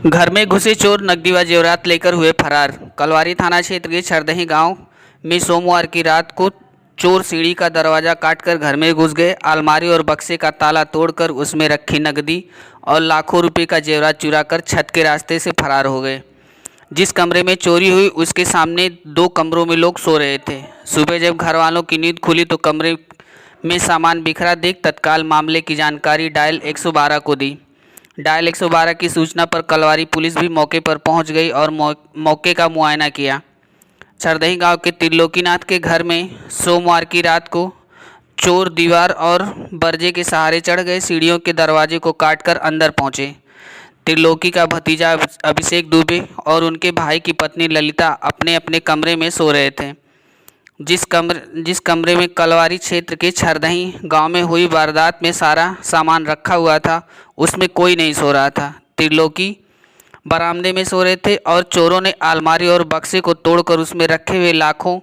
घर में घुसे चोर नकदी व जेवरात लेकर हुए फरार। कलवारी थाना क्षेत्र के छरदही गांव में सोमवार की रात को चोर सीढ़ी का दरवाजा काटकर घर में घुस गए। अलमारी और बक्से का ताला तोड़कर उसमें रखी नकदी और लाखों रुपए का जेवरात चुराकर छत के रास्ते से फरार हो गए। जिस कमरे में चोरी हुई उसके सामने 2 कमरों में लोग सो रहे थे। सुबह जब घर वालों की नींद खुली तो कमरे में सामान बिखरा देख तत्काल मामले की जानकारी डायल 112 को दी। डायल 112 की सूचना पर कलवारी पुलिस भी मौके पर पहुंच गई और मौके का मुआयना किया। छरदही गांव के त्रिलोकीनाथ के घर में सोमवार की रात को चोर दीवार और बर्जे के सहारे चढ़ गए। सीढ़ियों के दरवाजे को काटकर अंदर पहुंचे। त्रिलोकी का भतीजा अभिषेक दुबे और उनके भाई की पत्नी ललिता अपने अपने कमरे में सो रहे थे। जिस कमरे में कलवारी क्षेत्र के छरदही गांव में हुई वारदात में सारा सामान रखा हुआ था, उसमें कोई नहीं सो रहा था। त्रिलोकी बरामदे में सो रहे थे और चोरों ने अलमारी और बक्से को तोड़कर उसमें रखे हुए लाखों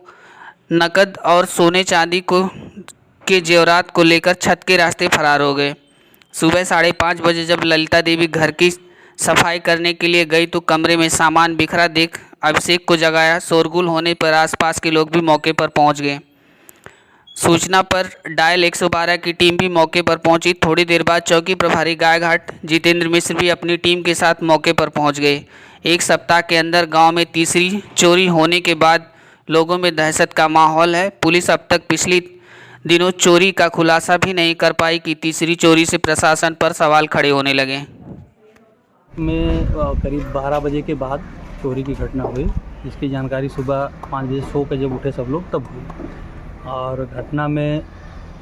नकद और सोने चांदी के जेवरात को लेकर छत के रास्ते फरार हो गए। सुबह 5:30 बजे जब ललिता देवी घर की सफाई करने के लिए गई तो कमरे में सामान बिखरा देख अभिषेक को जगाया। शोरगुल होने पर आसपास के लोग भी मौके पर पहुंच गए। सूचना पर डायल 112 की टीम भी मौके पर पहुंची। थोड़ी देर बाद चौकी प्रभारी गायघाट जितेंद्र मिश्र भी अपनी टीम के साथ मौके पर पहुंच गए। एक सप्ताह के अंदर गांव में तीसरी चोरी होने के बाद लोगों में दहशत का माहौल है। पुलिस अब तक पिछले दिनों चोरी का खुलासा भी नहीं कर पाई कि तीसरी चोरी से प्रशासन पर सवाल खड़े होने लगे। में करीब 12 बजे के बाद चोरी की घटना हुई, जिसकी जानकारी सुबह 5 बजे सो के जब उठे सब लोग तब हुई। और घटना में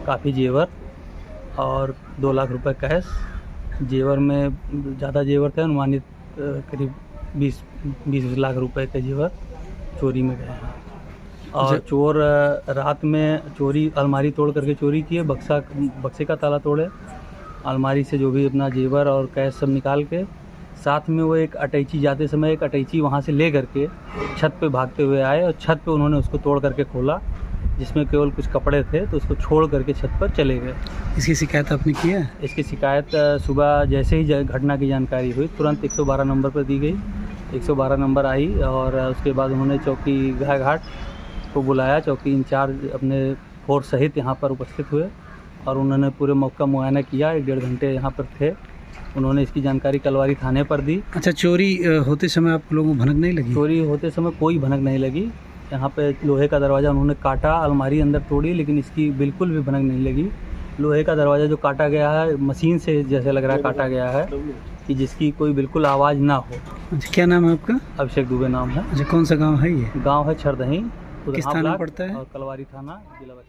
काफ़ी जेवर और 2 लाख रुपए कैश, जेवर में ज़्यादा जेवर थे, अनुमानित करीब 20 लाख रुपए के जेवर चोरी में गए हैं। और चोर रात में चोरी अलमारी तोड़ करके चोरी किए, बक्से का ताला तोड़े, अलमारी से जो भी अपना जेवर और कैश सब निकाल के, साथ में वो एक अटैची जाते समय एक अटैची वहाँ से ले करके छत पे भागते हुए आए और छत पे उन्होंने उसको तोड़ करके खोला, जिसमें केवल कुछ कपड़े थे, तो उसको छोड़ करके छत पर चले गए। इसकी शिकायत आपने की है? इसकी शिकायत सुबह जैसे ही घटना की जानकारी हुई तुरंत 112 नंबर पर दी गई। 112 नंबर आई और उसके बाद उन्होंने चौकी गायघाट को बुलाया। चौकी इंचार्ज अपने फोर्स सहित यहाँ पर उपस्थित हुए और उन्होंने पूरे मौका मुआयना किया। 1-1.5 घंटे यहाँ पर थे। उन्होंने इसकी जानकारी कलवारी थाने पर दी। अच्छा, चोरी होते समय आप लोगों को भनक नहीं लगी? चोरी होते समय कोई भनक नहीं लगी। यहाँ पे लोहे का दरवाज़ा उन्होंने काटा, अलमारी अंदर तोड़ी, लेकिन इसकी बिल्कुल भी भनक नहीं लगी। लोहे का दरवाज़ा जो काटा गया है मशीन से जैसे लग रहा है काटा गया है, कि जिसकी कोई बिल्कुल आवाज़ ना हो। अच्छा, क्या नाम है आपका? अभिषेक दुबे नाम है। अच्छा, कौन सा गांव है ये? गांव है छरदही, किस थाना पड़ता है? और कलवारी थाना, जिला।